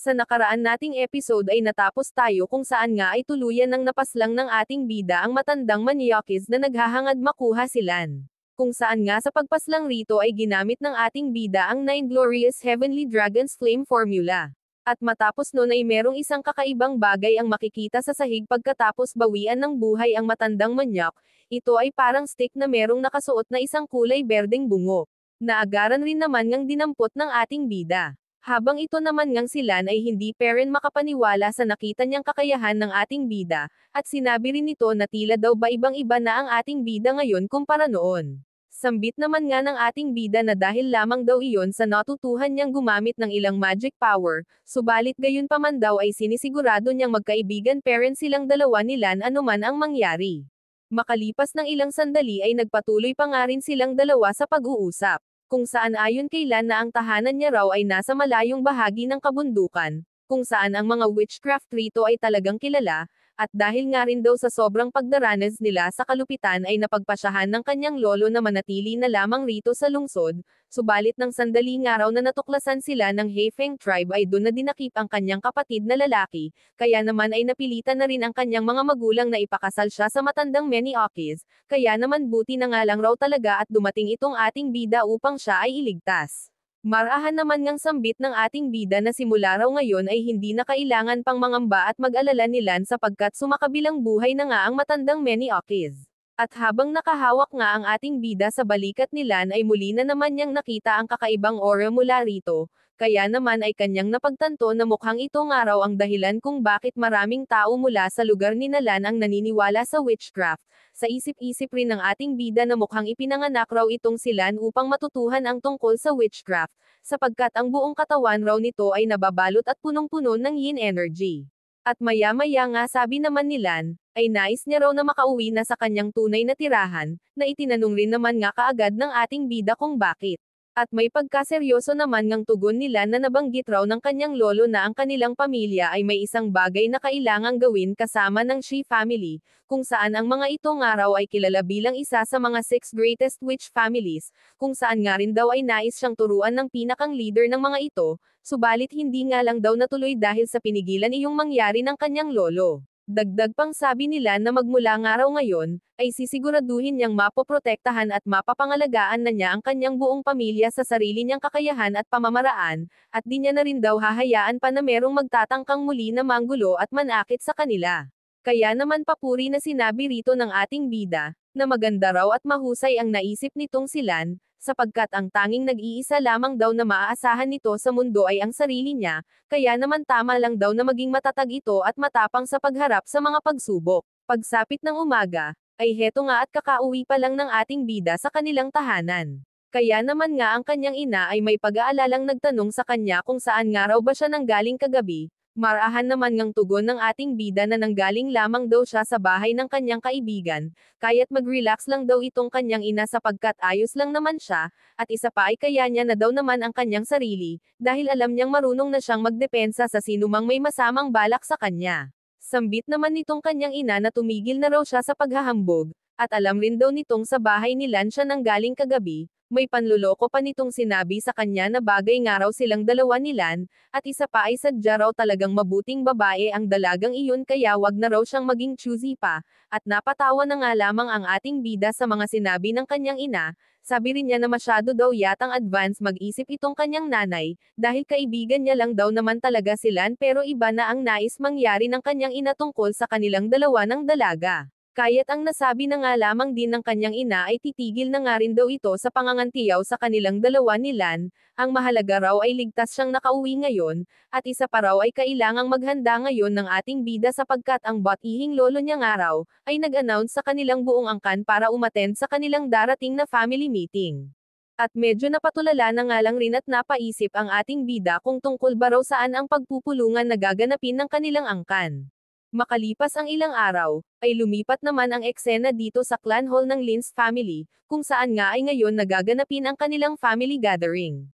Sa nakaraan nating episode ay natapos tayo kung saan nga ay tuluyan ng napaslang ng ating bida ang matandang manyakis na naghahangad makuha silan. Kung saan nga sa pagpaslang rito ay ginamit ng ating bida ang 9 Glorious Heavenly Dragon's Flame Formula. At matapos nun ay merong isang kakaibang bagay ang makikita sa sahig pagkatapos bawian ng buhay ang matandang manyak, ito ay parang stick na merong nakasuot na isang kulay berdeng bungo. Naagaran rin naman ngang dinampot ng ating bida. Habang ito naman ngang silan ay hindi pa rin makapaniwala sa nakita niyang kakayahan ng ating bida, at sinabi rin nito na tila daw ba ibang-iba na ang ating bida ngayon kumpara noon. Sambit naman nga ng ating bida na dahil lamang daw iyon sa natutuhan niyang gumamit ng ilang magic power, subalit gayon pa man daw ay sinisigurado niyang magkaibigan parent silang dalawa nilan anuman ang mangyari. Makalipas ng ilang sandali ay nagpatuloy pa nga rin silang dalawa sa pag-uusap. Kung saan ayon kay Lan na ang tahanan niya raw ay nasa malayong bahagi ng kabundukan, kung saan ang mga witchcraft rito ay talagang kilala, at dahil nga rin daw sa sobrang pagdaranas nila sa kalupitan ay napagpasyahan ng kanyang lolo na manatili na lamang rito sa lungsod, subalit ng sandaling araw na natuklasan sila ng Hefeng tribe ay doon na dinakip ang kanyang kapatid na lalaki, kaya naman ay napilitan na rin ang kanyang mga magulang na ipakasal siya sa matandang Meniokis, kaya naman buti na nga lang raw talaga at dumating itong ating bida upang siya ay iligtas. Marahan naman ngang sambit ng ating bida na simula raw ngayon ay hindi na kailangan pang mangamba at mag-alala nilan sapagkat sumakabilang buhay na nga ang matandang Meniokis. At habang nakahawak nga ang ating bida sa balikat nilan ay muli na naman niyang nakita ang kakaibang aura mula rito, kaya naman ay kanyang napagtanto na mukhang ito nga raw ang dahilan kung bakit maraming tao mula sa lugar ni Nalan ang naniniwala sa witchcraft. Sa isip-isip rin ng ating bida na mukhang ipinanganak raw itong silan upang matutuhan ang tungkol sa witchcraft, sapagkat ang buong katawan raw nito ay nababalot at punong-puno ng yin energy. At maya-maya nga sabi naman ni Lan, ay nais niya raw na makauwi na sa kanyang tunay na tirahan, na itinanong rin naman nga kaagad ng ating bida kung bakit. At may pagkaseryoso naman ngang tugon nila na nabanggit raw ng kanyang lolo na ang kanilang pamilya ay may isang bagay na kailangang gawin kasama ng Shi family, kung saan ang mga ito nga raw ay kilala bilang isa sa mga 6 greatest witch families, kung saan nga rin daw ay nais siyang turuan ng pinakang leader ng mga ito, subalit hindi nga lang daw natuloy dahil sa pinigilan iyong mangyari ng kanyang lolo. Dagdag pang sabi nila na magmula nga raw ngayon, ay sisiguraduhin niyang mapoprotektahan at mapapangalagaan na niya ang kanyang buong pamilya sa sarili niyang kakayahan at pamamaraan, at di niya na rin daw hahayaan pa na merong magtatangkang muli na manggulo at manakit sa kanila. Kaya naman papuri na sinabi rito ng ating bida, na maganda raw at mahusay ang naisip nitong silan, sapagkat ang tanging nag-iisa lamang daw na maaasahan nito sa mundo ay ang sarili niya, kaya naman tama lang daw na maging matatag ito at matapang sa pagharap sa mga pagsubok. Pagsapit ng umaga, ay heto nga at kakauwi pa lang ng ating bida sa kanilang tahanan. Kaya naman nga ang kanyang ina ay may pag-aalalang nagtanong sa kanya kung saan nga raw ba siya nanggaling kagabi. Marahan naman ngang tugon ng ating bida na nanggaling lamang daw siya sa bahay ng kanyang kaibigan, kaya't mag-relax lang daw itong kanyang ina sapagkat ayos lang naman siya, at isa pa ay kaya niya na daw naman ang kanyang sarili, dahil alam niyang marunong na siyang magdepensa sa sinumang may masamang balak sa kanya. Sambit naman nitong kanyang ina na tumigil na raw siya sa paghahambog, at alam rin daw nitong sa bahay ni Lan siya nanggaling kagabi. May panluloko pa nitong sinabi sa kanya na bagay nga raw silang dalawa ni Lan, at isa pa ay sadya raw talagang mabuting babae ang dalagang iyon kaya wag na raw siyang maging choosy pa, at napatawa na nga lamang ang ating bida sa mga sinabi ng kanyang ina, sabi rin niya na masyado daw yatang advance mag-isip itong kanyang nanay, dahil kaibigan niya lang daw naman talaga si Lan pero iba na ang nais mangyari ng kanyang ina tungkol sa kanilang dalawa ng dalaga. Kaya't ang nasabi na nga lamang din ng kanyang ina ay titigil na nga rin daw ito sa pangangantiyaw sa kanilang dalawa ni Lan, ang mahalaga raw ay ligtas siyang nakauwi ngayon, at isa pa raw ay kailangang maghanda ngayon ng ating bida sapagkat ang bot-ihing lolo niya nga raw, ay nag-announce sa kanilang buong angkan para umattend sa kanilang darating na family meeting. At medyo napatulala na nga lang rin at napaisip ang ating bida kung tungkol ba raw saan ang pagpupulungan na gaganapin ng kanilang angkan. Makalipas ang ilang araw, ay lumipat naman ang eksena dito sa clan hall ng Lins family, kung saan nga ay ngayon nagaganapin ang kanilang family gathering.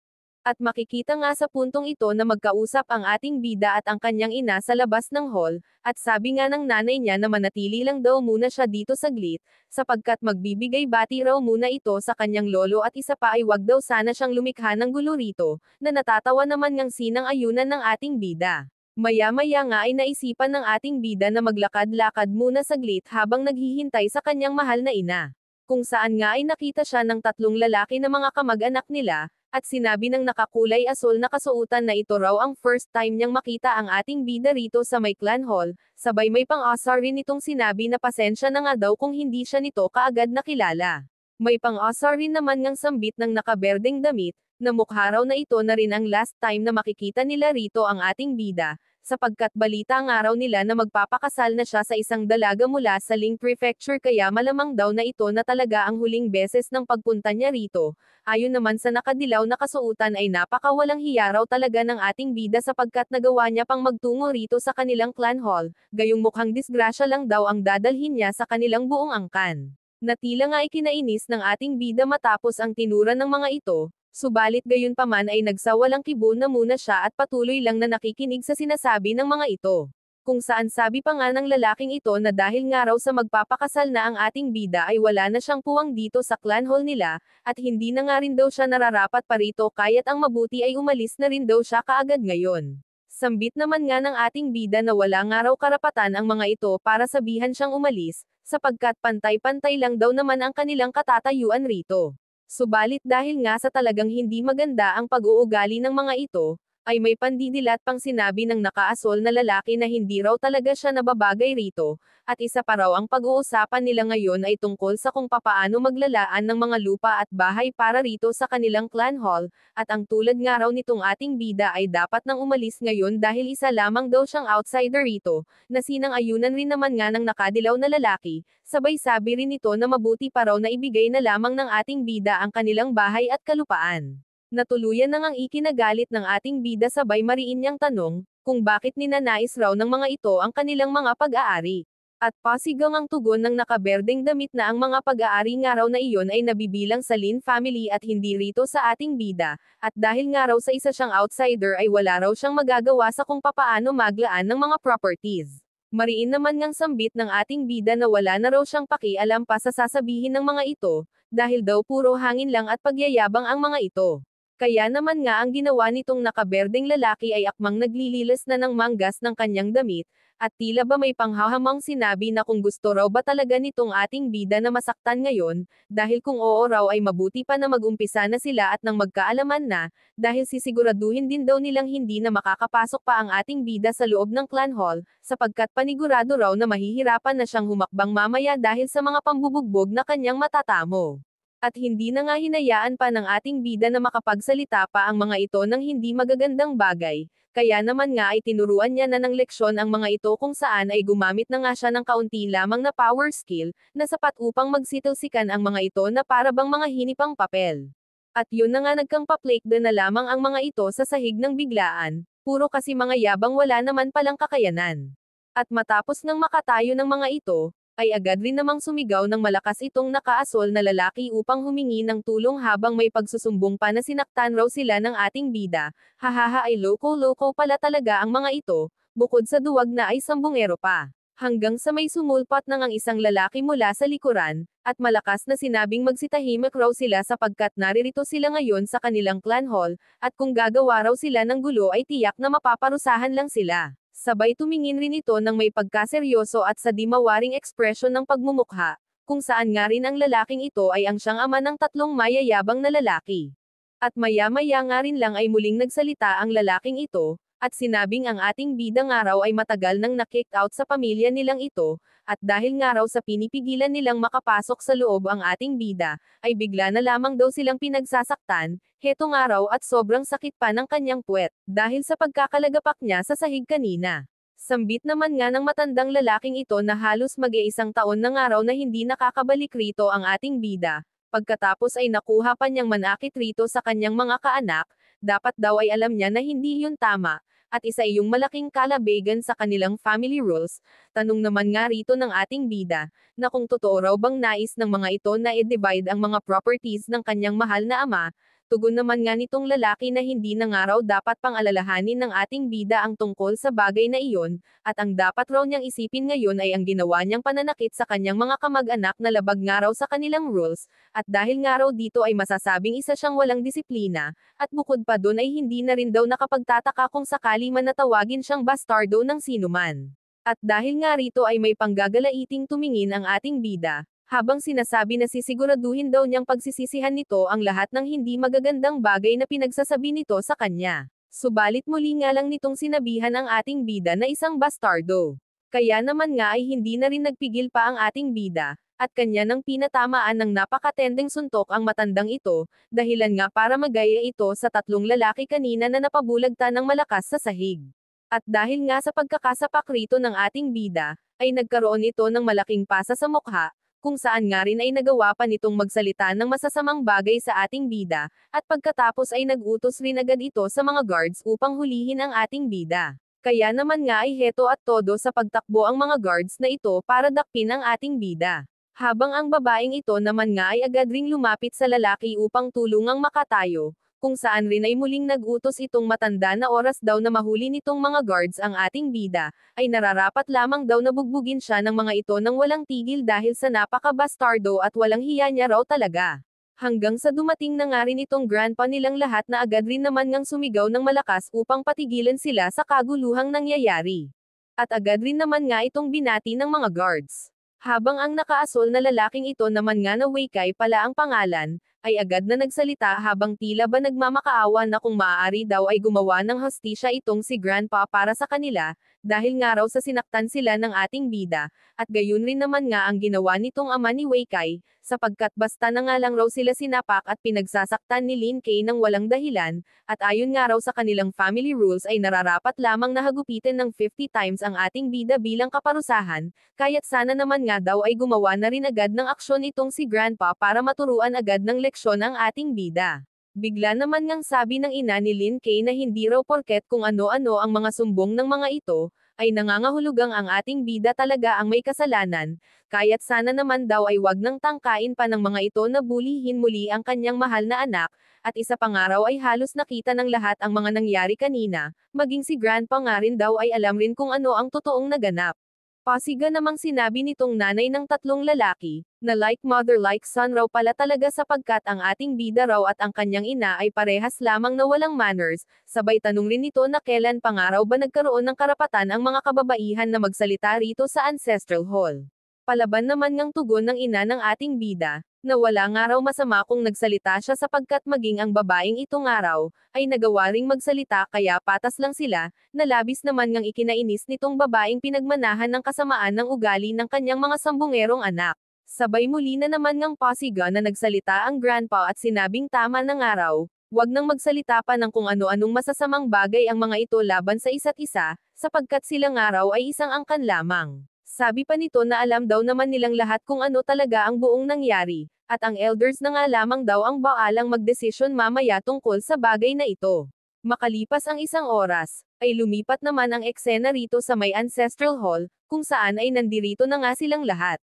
At makikita nga sa puntong ito na magkausap ang ating bida at ang kanyang ina sa labas ng hall, at sabi nga ng nanay niya na manatili lang daw muna siya dito saglit, sapagkat magbibigay bati raw muna ito sa kanyang lolo at isa pa ay wag daw sana siyang lumikha ng gulo rito, na natatawa naman ngang sinang-ayunan ng ating bida. Maya-maya nga ay naisipan ng ating bida na maglakad-lakad muna saglit habang naghihintay sa kanyang mahal na ina. Kung saan nga ay nakita siya ng tatlong lalaki na mga kamag-anak nila, at sinabi ng nakakulay asul na kasuotan na ito raw ang first time niyang makita ang ating bida rito sa may clan hall, sabay may pang-asar rin itong sinabi na pasensya na nga daw kung hindi siya nito kaagad nakilala. May pang-asar rin naman ngang sambit ng nakaberdeng damit, na mukha raw na ito na rin ang last time na makikita nila rito ang ating bida, sapagkat balita nga raw nila na magpapakasal na siya sa isang dalaga mula sa Ling Prefecture kaya malamang daw na ito na talaga ang huling beses ng pagpunta niya rito. Ayon naman sa nakadilaw na kasuotan ay napakawalang hiya raw talaga ng ating bida sapagkat nagawa niya pang magtungo rito sa kanilang clan hall, gayong mukhang disgrasya lang daw ang dadalhin niya sa kanilang buong angkan. Natila nga ikinainis ng ating bida matapos ang tinura ng mga ito, subalit gayon paman ay nagsawalang kibo na muna siya at patuloy lang na nakikinig sa sinasabi ng mga ito. Kung saan sabi pa nga ng lalaking ito na dahil nga raw sa magpapakasal na ang ating bida ay wala na siyang puwang dito sa clan hall nila, at hindi na nga rin daw siya nararapat pa rito kaya't ang mabuti ay umalis na rin daw siya kaagad ngayon. Sambit naman nga ng ating bida na wala nga raw karapatan ang mga ito para sabihan siyang umalis, sapagkat pantay-pantay lang daw naman ang kanilang katatayuan rito. Subalit dahil nga sa talagang hindi maganda ang pag-uugali ng mga ito, ay may pandidilat pang sinabi ng nakaasol na lalaki na hindi raw talaga siya nababagay rito, at isa pa raw ang pag-uusapan nila ngayon ay tungkol sa kung papaano maglalaan ng mga lupa at bahay para rito sa kanilang clan hall, at ang tulad nga raw nitong ating bida ay dapat nang umalis ngayon dahil isa lamang daw siyang outsider rito, na sinang-ayunan rin naman nga ng nakadilaw na lalaki, sabay sabi rin ito na mabuti pa raw na ibigay na lamang ng ating bida ang kanilang bahay at kalupaan. Natuluyan na ngang ikinagalit ng ating bida sabay mariin niyang tanong, kung bakit ninanais raw ng mga ito ang kanilang mga pag-aari. At pasigang ang tugon ng nakaberdeng damit na ang mga pag-aari nga raw na iyon ay nabibilang sa Lin family at hindi rito sa ating bida, at dahil nga raw sa isa siyang outsider ay wala raw siyang magagawa sa kung papaano maglaan ng mga properties. Mariin naman ngang sambit ng ating bida na wala na raw siyang pakialam pa sa sasabihin ng mga ito, dahil daw puro hangin lang at pagyayabang ang mga ito. Kaya naman nga ang ginawa nitong nakaberdeng lalaki ay akmang naglililas na ng manggas ng kanyang damit, at tila ba may panghahamang sinabi na kung gusto raw ba talaga nitong ating bida na masaktan ngayon, dahil kung oo raw ay mabuti pa na mag-umpisa na sila at nang magkaalaman na, dahil sisiguraduhin din daw nilang hindi na makakapasok pa ang ating bida sa loob ng clan hall, sapagkat panigurado raw na mahihirapan na siyang humakbang mamaya dahil sa mga pambubugbog na kanyang matatamo. At hindi na nga hinayaan pa ng ating bida na makapagsalita pa ang mga ito ng hindi magagandang bagay, kaya naman nga ay tinuruan niya na ng leksyon ang mga ito kung saan ay gumamit na nga siya ng kaunti lamang na power skill, na sapat upang magsitalsikan ang mga ito na para bang mga hinipang papel. At yun na nga nagkang pa-plate na lamang ang mga ito sa sahig ng biglaan, puro kasi mga yabang wala naman palang kakayanan. At matapos ng makatayo ng mga ito, ay agad rin namang sumigaw ng malakas itong nakaasol na lalaki upang humingi ng tulong habang may pagsusumbong pa na sinaktan raw sila ng ating bida. Hahaha ay loko-loko pala talaga ang mga ito, bukod sa duwag na ay sambungero pa. Hanggang sa may sumulpat na ngang isang lalaki mula sa likuran, at malakas na sinabing magsitahimik raw sila sapagkat naririto sila ngayon sa kanilang clan hall, at kung gagawa raw sila ng gulo ay tiyak na mapaparusahan lang sila. Sabay tumingin rin ito ng may pagkaseryoso at sa di mawaring ekspresyon ng pagmumukha, kung saan nga rin ang lalaking ito ay ang siyang ama ng tatlong mayayabang na lalaki. At maya-maya nga rin lang ay muling nagsalita ang lalaking ito, at sinabing ang ating bida nga raw ay matagal nang na-kick out sa pamilya nilang ito, at dahil nga raw sa pinipigilan nilang makapasok sa loob ang ating bida, ay bigla na lamang daw silang pinagsasaktan, heto nga raw at sobrang sakit pa ng kanyang puwet, dahil sa pagkakalagapak niya sa sahig kanina. Sambit naman nga ng matandang lalaking ito na halos mag-iisang taon na nga raw na hindi nakakabalik rito ang ating bida, pagkatapos ay nakuha pa niyang manakit rito sa kanyang mga kaanak, dapat daw ay alam niya na hindi yun tama, at isa iyong malaking kalabegan sa kanilang family rules. Tanong naman nga rito ng ating bida, na kung totoo raw bang nais ng mga ito na i-divide ang mga properties ng kanyang mahal na ama, Tugon naman nga nitong lalaki na hindi na nga raw dapat pang-alalahanin ng ating bida ang tungkol sa bagay na iyon, at ang dapat raw niyang isipin ngayon ay ang ginawa niyang pananakit sa kanyang mga kamag-anak na labag nga raw sa kanilang rules, at dahil nga raw dito ay masasabing isa siyang walang disiplina, at bukod pa dun ay hindi na rin daw nakapagtataka kung sakali man natawagin siyang bastardo ng sinuman. At dahil nga rito ay may panggagalaiting tumingin ang ating bida, habang sinasabi na sisiguraduhin daw niyang pagsisisihan nito ang lahat ng hindi magagandang bagay na pinagsasabi nito sa kanya. Subalit muli nga lang nitong sinabihan ang ating bida na isang bastardo. Kaya naman nga ay hindi na rin nagpigil pa ang ating bida, at kanya nang pinatamaan ng napakatendeng suntok ang matandang ito, dahilan nga para magaya ito sa tatlong lalaki kanina na napabulagta ng malakas sa sahig. At dahil nga sa pagkakasapak rito ng ating bida, ay nagkaroon ito ng malaking pasa sa mukha, kung saan nga rin ay nagawa pa nitong magsalita ng masasamang bagay sa ating bida, at pagkatapos ay nag-utos rin agad ito sa mga guards upang hulihin ang ating bida. Kaya naman nga ay heto at todo sa pagtakbo ang mga guards na ito para dakpin ang ating bida. Habang ang babaeng ito naman nga ay agad ring lumapit sa lalaki upang tulungang makatayo, kung saan rin ay muling nag-utos itong matanda na oras daw na mahuli nitong mga guards ang ating bida, ay nararapat lamang daw na bugbugin siya ng mga ito nang walang tigil dahil sa napaka-bastardo at walang hiya niya raw talaga. Hanggang sa dumating na nga rin itong grandpa nilang lahat na agad rin naman ngang sumigaw ng malakas upang patigilan sila sa kaguluhang nangyayari. At agad rin naman nga itong binati ng mga guards. Habang ang nakaasol na lalaking ito naman nga na Weikay pala ang pangalan, ay agad na nagsalita habang tila ba nagmamakaawa na kung maaari daw ay gumawa ng hostisya itong si Grandpa para sa kanila, dahil nga raw sa sinaktan sila ng ating bida, at gayon rin naman nga ang ginawa nitong ama ni Weikay, sapagkat basta na nga lang raw sila sinapak at pinagsasaktan ni Lin Kay ng walang dahilan, at ayon nga raw sa kanilang family rules ay nararapat lamang na hagupitin ng 50 times ang ating bida bilang kaparusahan, kaya't sana naman nga daw ay gumawa na rin agad ng aksyon itong si Grandpa para maturuan agad ng leksyon ang ating bida. Bigla naman ngang sabi ng ina ni Lin Kay na hindi raw porket kung ano-ano ang mga sumbong ng mga ito, ay nangangahulugang ang ating bida talaga ang may kasalanan, kaya't sana naman daw ay wag nang tangkain pa ng mga ito na bulihin muli ang kanyang mahal na anak, at isa pang araw ay halos nakita ng lahat ang mga nangyari kanina, maging si Grandpa nga rin daw ay alam rin kung ano ang totoong naganap. Pasiga namang sinabi nitong nanay ng tatlong lalaki, na like mother like son raw pala talaga sapagkat ang ating bida raw at ang kanyang ina ay parehas lamang na walang manners, sabay tanong rin nito na kailan pa nga raw ba nagkaroon ng karapatan ang mga kababaihan na magsalita rito sa Ancestral Hall. Palaban naman ngang tugon ng ina ng ating bida, na wala nga raw masama kung nagsalita siya sapagkat maging ang babaeng ito nga raw, ay nagawa ring magsalita kaya patas lang sila, na labis naman ngang ikinainis nitong babaeng pinagmanahan ng kasamaan ng ugali ng kanyang mga sambungerong anak. Sabay muli na naman ngang pasiga na nagsalita ang grandpa at sinabing tama na nga raw, wag nang magsalita pa ng kung ano-anong masasamang bagay ang mga ito laban sa isa't isa, sapagkat sila nga raw ay isang angkan lamang. Sabi pa nito na alam daw naman nilang lahat kung ano talaga ang buong nangyari, at ang elders na nga lamang daw ang baalang magdesisyon mamaya tungkol sa bagay na ito. Makalipas ang isang oras, ay lumipat naman ang eksena rito sa may Ancestral Hall, kung saan ay nandirito na nga silang lahat.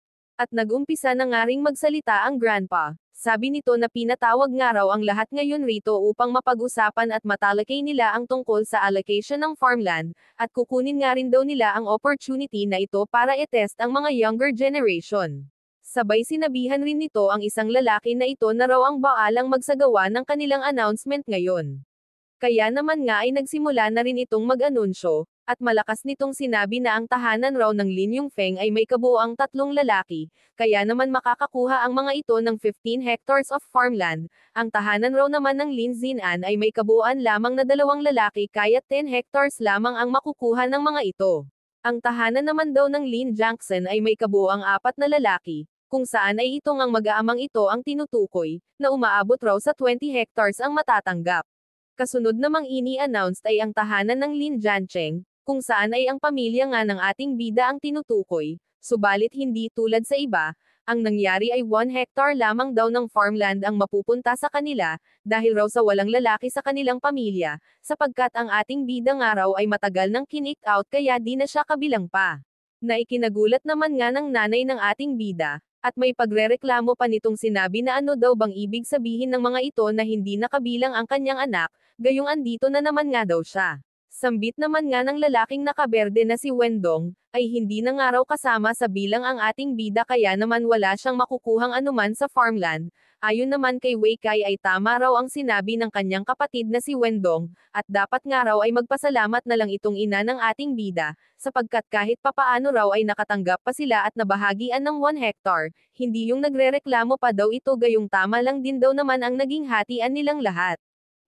At nag-umpisa na nga ring magsalita ang grandpa. Sabi nito na pinatawag nga raw ang lahat ngayon rito upang mapag-usapan at matalakay nila ang tungkol sa allocation ng farmland, at kukunin nga rin daw nila ang opportunity na ito para i-test ang mga younger generation. Sabay sinabihan rin nito ang isang lalaki na ito na raw ang baalang magsagawa ng kanilang announcement ngayon. Kaya naman nga ay nagsimula na rin itong mag-anunsyo, at malakas nitong sinabi na ang tahanan raw ng Lin Yongfeng ay may kabuuang 3 lalaki, kaya naman makakakuha ang mga ito ng 15 hectares of farmland, ang tahanan raw naman ng Lin Xinan ay may kabuuan lamang na 2 lalaki kaya 10 hectares lamang ang makukuha ng mga ito. Ang tahanan naman daw ng Lin Jiangxin ay may kabuuang 4 na lalaki, kung saan ay itong ang mag-aamang ito ang tinutukoy, na umaabot raw sa 20 hectares ang matatanggap. Kasunod namang ini-announced ay ang tahanan ng Lin Jiancheng, kung saan ay ang pamilya nga ng ating bida ang tinutukoy, subalit hindi tulad sa iba, ang nangyari ay 1 hectare lamang daw ng farmland ang mapupunta sa kanila, dahil raw sa walang lalaki sa kanilang pamilya, sapagkat ang ating bida nga raw ay matagal nang kick out kaya di na siya kabilang pa. Na ikinagulat naman nga ng nanay ng ating bida, At may pagrereklamo pa nitong sinabi na ano daw bang ibig sabihin ng mga ito na hindi nakabilang ang kanyang anak, gayong andito na naman nga daw siya. Sambit naman nga ng lalaking nakaberde na si Wendong, ay hindi na nga raw kasama sa bilang ang ating bida kaya naman wala siyang makukuhang anuman sa farmland. Ayon naman kay Wei Kai ay tama raw ang sinabi ng kanyang kapatid na si Wendong, at dapat nga raw ay magpasalamat na lang itong ina ng ating bida, sapagkat kahit papaano raw ay nakatanggap pa sila at nabahagian ng 1 hectare, hindi yung nagrereklamo pa daw ito gayong tama lang din daw naman ang naging hatian nilang lahat.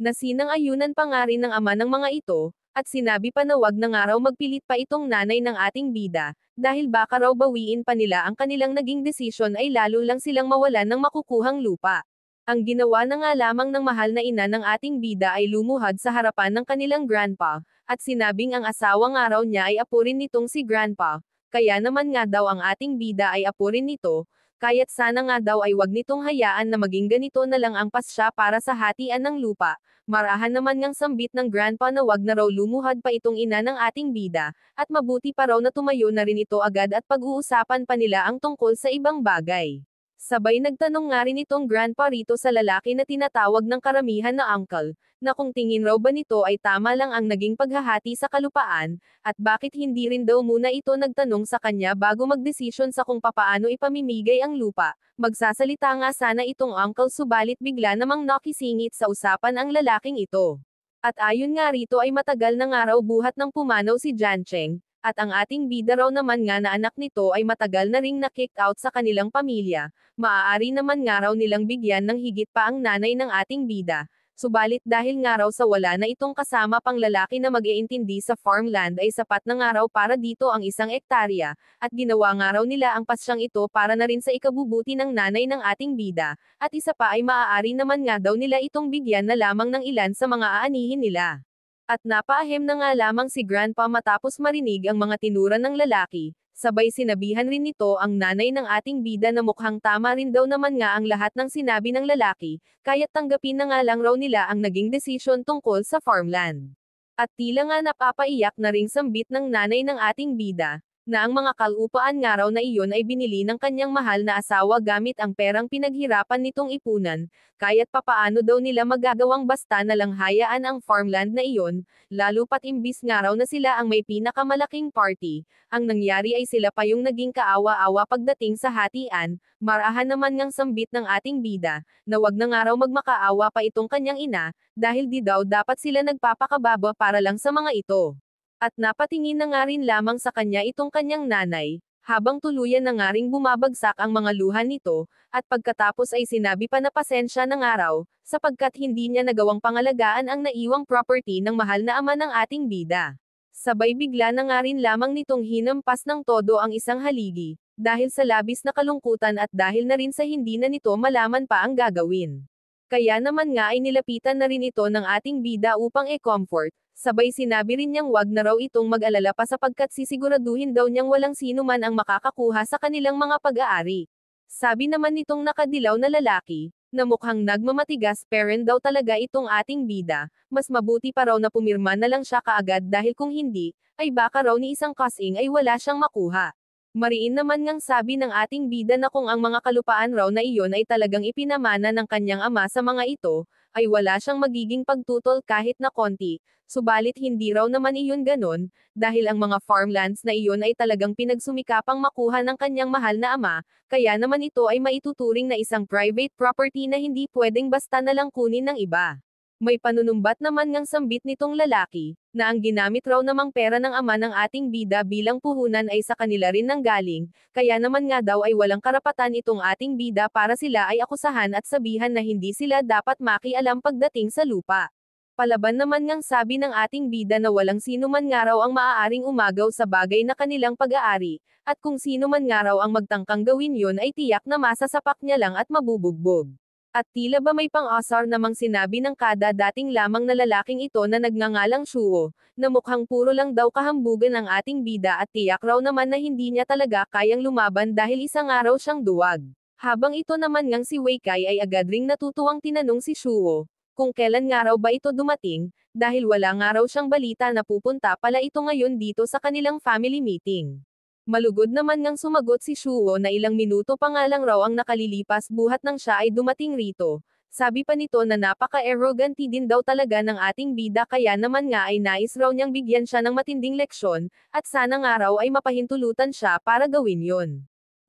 Nasinang-ayunan pa nga rin ng ama ng mga ito, at sinabi pa na wag na nga raw magpilit pa itong nanay ng ating bida, dahil baka raw bawiin pa nila ang kanilang naging desisyon ay lalo lang silang mawalan ng makukuhang lupa. Ang ginawa na nga lamang ng mahal na ina ng ating bida ay lumuhad sa harapan ng kanilang grandpa, at sinabing ang asawa nga raw niya ay apo rin nitong si grandpa, kaya naman nga daw ang ating bida ay apo rin nito, kaya't sana nga daw ay wag nitong hayaan na maging ganito na lang ang pasya para sa hatian ng lupa. Marahan naman ngang sambit ng grandpa na wag na raw lumuhad pa itong ina ng ating bida, at mabuti pa raw na tumayo na rin ito agad at pag-uusapan pa nila ang tungkol sa ibang bagay. Sabay nagtanong nga rin itong grandpa rito sa lalaki na tinatawag ng karamihan na uncle, na kung tingin raw ba nito ay tama lang ang naging paghahati sa kalupaan, at bakit hindi rin daw muna ito nagtanong sa kanya bago magdesisyon sa kung papaano ipamimigay ang lupa. Magsasalita nga sana itong uncle subalit bigla namang nakisingit sa usapan ang lalaking ito. At ayon nga rito ay matagal na nga raw buhat ng pumanaw si Jancheng, at ang ating bida raw naman nga na anak nito ay matagal na ring na-kick out sa kanilang pamilya, maaari naman nga raw nilang bigyan ng higit pa ang nanay ng ating bida. Subalit dahil nga raw sa wala na itong kasama pang lalaki na mag-iintindi sa farmland ay sapat na nga raw para dito ang 1 hektarya, at ginawa nga raw nila ang pasyang ito para na rin sa ikabubuti ng nanay ng ating bida, at isa pa ay maaari naman nga daw nila itong bigyan na lamang ng ilan sa mga aanihin nila. At napaahem na nga lamang si grandpa matapos marinig ang mga tinura ng lalaki, sabay sinabihan rin nito ang nanay ng ating bida na mukhang tama rin daw naman nga ang lahat ng sinabi ng lalaki, kaya't tanggapin na nga lang raw nila ang naging desisyon tungkol sa farmland. At tila nga napapaiyak na ring sambit ng nanay ng ating bida, na ang mga kalupaan nga raw na iyon ay binili ng kanyang mahal na asawa gamit ang perang pinaghirapan nitong ipunan, kaya't papaano daw nila magagawang basta na lang hayaan ang farmland na iyon, lalo pat imbis nga raw na sila ang may pinakamalaking party, ang nangyari ay sila pa yung naging kaawa-awa pagdating sa hatian. Marahan naman ngang sambit ng ating bida, na wag na nga raw magmakaawa pa itong kanyang ina, dahil di daw dapat sila nagpapakababa para lang sa mga ito. At napatingin na nga rin lamang sa kanya itong kanyang nanay, habang tuluyan na nga ring bumabagsak ang mga luha nito, at pagkatapos ay sinabi pa na pasensya ng araw, sapagkat hindi niya nagawang pangalagaan ang naiwang property ng mahal na ama ng ating bida. Sabay bigla na nga rin lamang nitong hinampas ng todo ang isang haligi, dahil sa labis na kalungkutan at dahil na rin sa hindi na nito malaman pa ang gagawin. Kaya naman nga ay nilapitan na rin ito ng ating bida upang e-comfort, sabay sinabi rin niyang wag na raw itong mag-alala pa sapagkat sisiguraduhin daw niyang walang sino man ang makakakuha sa kanilang mga pag-aari. Sabi naman nitong nakadilaw na lalaki, na mukhang nagmamatigas parent daw talaga itong ating bida, mas mabuti pa raw na pumirma na lang siya kaagad dahil kung hindi, ay baka raw ni isang kasing ay wala siyang makuha. Mariin naman ngang sabi ng ating bida na kung ang mga kalupaan raw na iyon ay talagang ipinamana ng kanyang ama sa mga ito, ay wala siyang magiging pagtutol kahit na konti, subalit hindi raw naman iyon ganon, dahil ang mga farmlands na iyon ay talagang pinagsumikapang makuha ng kanyang mahal na ama, kaya naman ito ay maituturing na isang private property na hindi pwedeng basta na lang kunin ng iba. May panunumbat naman ngang sambit nitong lalaki, na ang ginamit raw namang pera ng ama ng ating bida bilang puhunan ay sa kanila rin nanggaling, kaya naman nga daw ay walang karapatan itong ating bida para sila ay akusahan at sabihan na hindi sila dapat makialam pagdating sa lupa. Palaban naman ngang sabi ng ating bida na walang sino man nga raw ang maaaring umagaw sa bagay na kanilang pag-aari, at kung sino man nga raw ang magtangkang gawin yun ay tiyak na masasapak niya lang at mabubugbog. At tila ba may pang-asar namang sinabi ng kada dating lamang na lalaking ito na nagngangalang Shuo, na mukhang puro lang daw kahambugan ang ating bida at tiyak raw naman na hindi niya talaga kayang lumaban dahil isang araw siyang duwag. Habang ito naman ngang si Wei Kai ay agad ring natutuwang tinanong si Shuo, kung kailan nga raw ba ito dumating, dahil wala nga raw siyang balita na pupunta pala ito ngayon dito sa kanilang family meeting. Malugod naman ngang sumagot si Shuo na ilang minuto pa nga lang raw ang nakalilipas buhat nang siya ay dumating rito. Sabi pa nito na napaka-arroganti din daw talaga ng ating bida kaya naman nga ay nais raw niyang bigyan siya ng matinding leksyon, at sana nga raw ay mapahintulutan siya para gawin yon.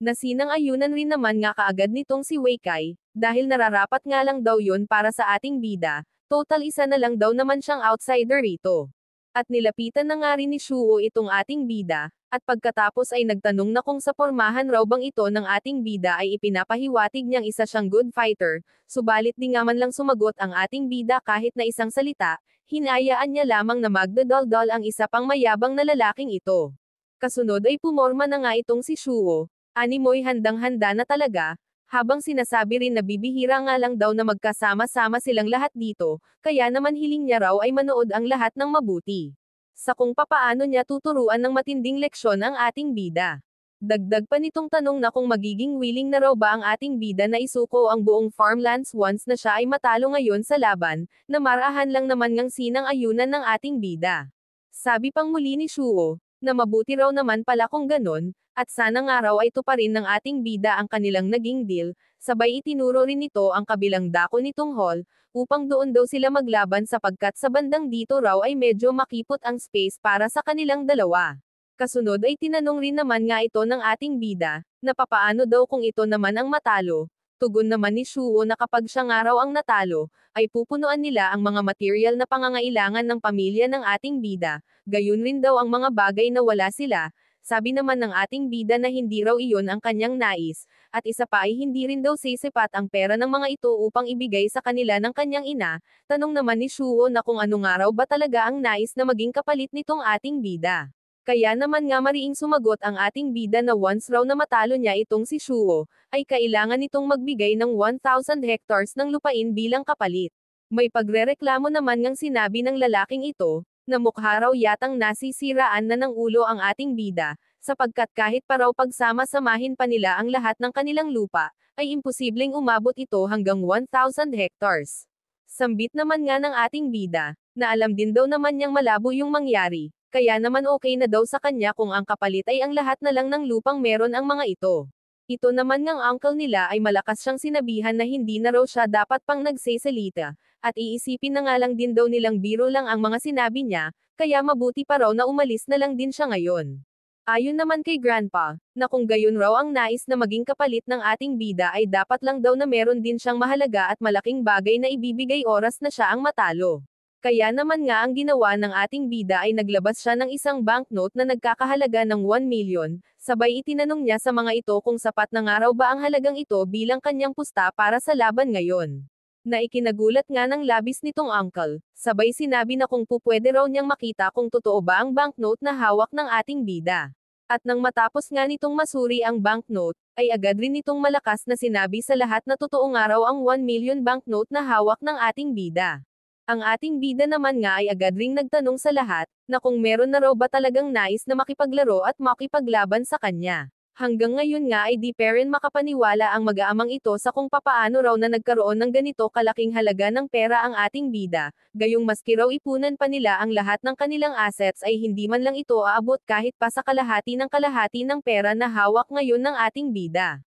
Nasinang-ayunan rin naman nga kaagad nitong si Wei Kai, dahil nararapat nga lang daw yon para sa ating bida, total isa na lang daw naman siyang outsider rito. At nilapitan na nga rin ni Shuo itong ating bida, at pagkatapos ay nagtanong na kung sa pormahan raw bang ito ng ating bida ay ipinapahiwatig niyang isa siyang good fighter, subalit di nga man lang sumagot ang ating bida kahit na isang salita, hinayaan niya lamang na magdadaldal ang isa pang mayabang na lalaking ito. Kasunod ay pumorma na nga itong si Shuo, animoy handang-handa na talaga, habang sinasabi rin na bibihira nga lang daw na magkasama-sama silang lahat dito, kaya naman hiling niya raw ay manood ang lahat ng mabuti. Sa kung papaano niya tuturuan ng matinding leksyon ang ating bida. Dagdag pa nitong tanong na kung magiging willing na raw ba ang ating bida na isuko ang buong farmlands once na siya ay matalo ngayon sa laban, na marahan lang naman ngang sinang-ayunan ng ating bida. Sabi pang muli ni Shuo, na mabuti raw naman pala kung ganon, at sana nga raw ay tuparin ng ating bida ang kanilang naging deal, sabay itinuro rin nito ang kabilang dako nitong hall, upang doon daw sila maglaban sapagkat sa bandang dito raw ay medyo makipot ang space para sa kanilang dalawa. Kasunod ay tinanong rin naman nga ito ng ating bida, na papaano daw kung ito naman ang matalo. Tugon naman ni Shuo na kapag siya nga raw ang natalo, ay pupunuan nila ang mga material na pangangailangan ng pamilya ng ating bida, gayon rin daw ang mga bagay na wala sila. Sabi naman ng ating bida na hindi raw iyon ang kanyang nais, at isa pa ay hindi rin daw sisipat ang pera ng mga ito upang ibigay sa kanila ng kanyang ina. Tanong naman ni Shuo na kung ano nga raw ba talaga ang nais na maging kapalit nitong ating bida. Kaya naman nga mariing sumagot ang ating bida na once raw na matalo niya itong si Shuo, ay kailangan nitong magbigay ng 1,000 hectares ng lupain bilang kapalit. May pagrereklamo naman ngang sinabi ng lalaking ito, na mukha raw yatang nasisiraan na ng ulo ang ating bida, sapagkat kahit pa raw pagsama-samahin pa nila ang lahat ng kanilang lupa, ay imposibleng umabot ito hanggang 1,000 hectares. Sambit naman nga ng ating bida, na alam din daw naman niyang malabo yung mangyari, kaya naman okay na daw sa kanya kung ang kapalit ay ang lahat na lang ng lupang meron ang mga ito. Ito naman ngang uncle nila ay malakas siyang sinabihan na hindi na raw siya dapat pang nagsesalita, at iisipin na nga lang din daw nilang biro lang ang mga sinabi niya, kaya mabuti pa raw na umalis na lang din siya ngayon. Ayon naman kay Grandpa, na kung gayon raw ang nais na maging kapalit ng ating bida ay dapat lang daw na meron din siyang mahalaga at malaking bagay na ibibigay oras na siya ang matalo. Kaya naman nga ang ginawa ng ating bida ay naglabas siya ng isang banknote na nagkakahalaga ng 1 million, sabay itinanong niya sa mga ito kung sapat na nga raw ba ang halagang ito bilang kanyang pusta para sa laban ngayon. Na ikinagulat nga ng labis nitong uncle, sabay sinabi na kung pupwede raw niyang makita kung totoo ba ang banknote na hawak ng ating bida. At nang matapos nga nitong masuri ang banknote, ay agad rin nitong malakas na sinabi sa lahat na totoo nga raw ang 1 million banknote na hawak ng ating bida. Ang ating bida naman nga ay agad ring nagtanong sa lahat, na kung meron na raw ba talagang nais na makipaglaro at makipaglaban sa kanya. Hanggang ngayon nga ay di pa rin makapaniwala ang mag-aamang ito sa kung papaano raw na nagkaroon ng ganito kalaking halaga ng pera ang ating bida, gayong maski raw ipunan pa nila ang lahat ng kanilang assets ay hindi man lang ito aabot kahit pa sa kalahati ng pera na hawak ngayon ng ating bida.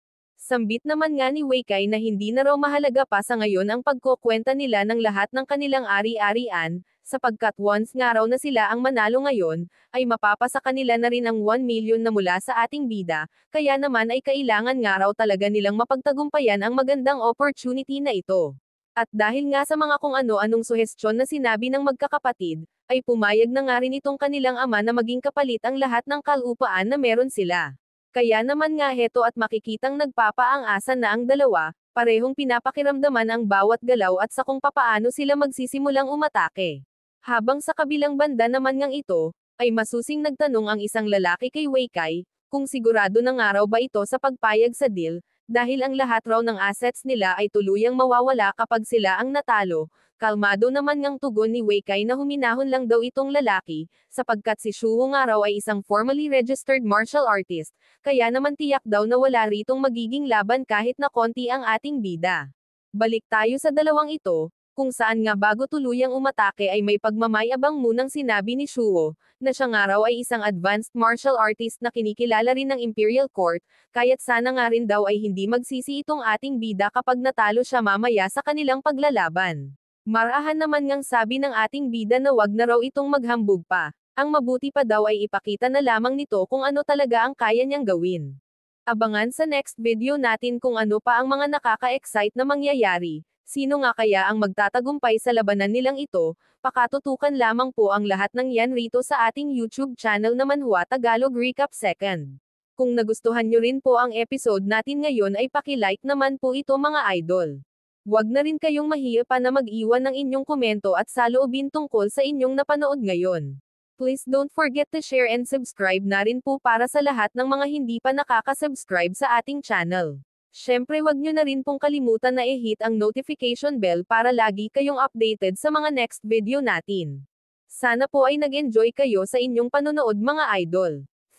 Sambit naman nga ni Wei Kai na hindi na raw mahalaga pa sa ngayon ang pagkukwenta nila ng lahat ng kanilang ari-arian, sapagkat once nga raw na sila ang manalo ngayon, ay mapapasa kanila na rin ang 1 million na mula sa ating bida, kaya naman ay kailangan nga raw talaga nilang mapagtagumpayan ang magandang opportunity na ito. At dahil nga sa mga kung ano-anong suhestyon na sinabi ng magkakapatid, ay pumayag na nga rin itong kanilang ama na maging kapalit ang lahat ng kalupaan na meron sila. Kaya naman nga heto at makikitang nagpapaang-asa na ang dalawa, parehong pinapakiramdaman ang bawat galaw at sa kung papaano sila magsisimulang umatake. Habang sa kabilang banda naman ngang ito, ay masusing nagtanong ang isang lalaki kay Wei Kai, kung sigurado na nga raw ba ito sa pagpayag sa deal, dahil ang lahat raw ng assets nila ay tuluyang mawawala kapag sila ang natalo. Kalmado naman ngang tugon ni Wei Kai na huminahon lang daw itong lalaki, sapagkat si Shuo nga raw ay isang formally registered martial artist, kaya naman tiyak daw na wala ritong magiging laban kahit na konti ang ating bida. Balik tayo sa dalawang ito, Kung saan nga bago tuluyang umatake ay may pagmamayabang munang sinabi ni Shuo, na siya nga raw ay isang advanced martial artist na kinikilala rin ng Imperial Court, kaya't sana nga rin daw ay hindi magsisi itong ating bida kapag natalo siya mamaya sa kanilang paglalaban. Marahan naman ngang sabi ng ating bida na wag na raw itong maghambog pa. Ang mabuti pa daw ay ipakita na lamang nito kung ano talaga ang kaya niyang gawin. Abangan sa next video natin kung ano pa ang mga nakaka-excite na mangyayari. Sino nga kaya ang magtatagumpay sa labanan nilang ito? Pakatutukan lamang po ang lahat ng yan rito sa ating YouTube channel na Manhwa Tagalog Recap Second. Kung nagustuhan nyo rin po ang episode natin ngayon ay paki-like naman po ito mga idol. Huwag na rin kayong mahiya pa na mag-iwan ng inyong komento at saloobin tungkol sa inyong napanood ngayon. Please don't forget to share and subscribe na rin po para sa lahat ng mga hindi pa nakaka-subscribe sa ating channel. Syempre wag nyo na rin pong kalimutan na i-hit ang notification bell para lagi kayong updated sa mga next video natin. Sana po ay nag-enjoy kayo sa inyong panonood mga idol.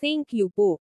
Thank you po.